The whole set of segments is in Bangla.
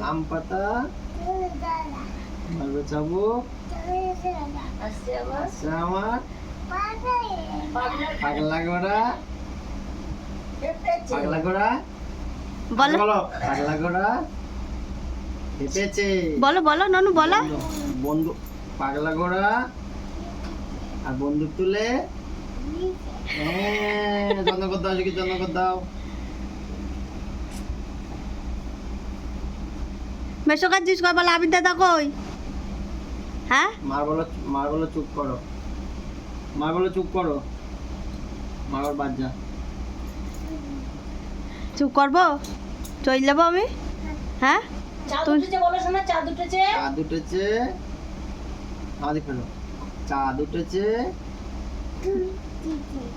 আম পাতা মারবে চাবুক আসছে আমার পাগলা ঘোড়া বলো বলো পাগলা ঘোড়া হেঁটেছে বলো বলো ননু বলো। বন্ধু পাগলা ঘোড়া আর বন্দুক তুলে যত্ন করতে দাও কি যত্ন করতে দাও। মেশো কাজিস কই বলো আবির দাদা কই? হ্যাঁ মার বলো চুপ করো, মার বলো চুপ করো, মার বাচ্চা চুপ করবো চলে যাবো আমি। হ্যাঁ চাঁদ উঠেছে বলো শোনা, চাঁদ উঠেছে। চাঁদ উঠেছে আমাদের ফেলো। চাঁদ উঠেছে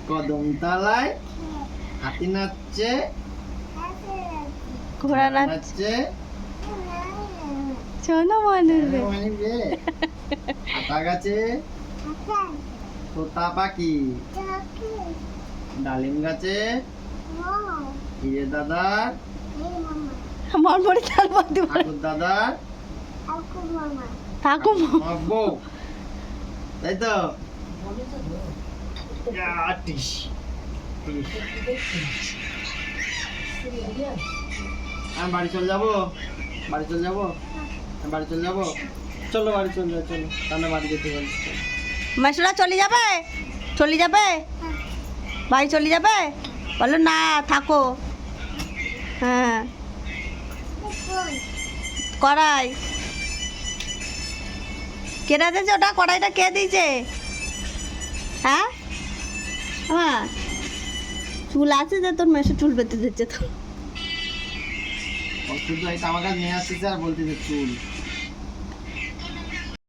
কদম তলায় হাতি নাচছে ঘোড়া নাচছে শোনো মানুষ আতা গাছে তোতা পাখি, ডালিম গাছে হিরে দাদার মন পড়ে চাল বন্ধু ঠাকুর দাদার ঠাকুর বউ, তাই তো আমি বাড়ি চলে যাবো, বাড়ি চলে যাবো, বাড়ি চলে যাবো, চলো বাড়ি চলে যাও, চলো তাহলে বাড়ি যেতে বলছি। মেশোরা চলে যাবে চলে যাবে বাড়ি চলে যাবে বলো না থাকো। হ্যাঁ কড়াই কেটে দিয়েছে ওটা, কড়াইটা কে দিয়েছে? হ্যাঁ আমার চুল আছে যে তোর মেশো চুল বেঁধে দিচ্ছে তো। শুধু এই আমার কাছে নিয়ে আসতেছে আর বলতেছে চুল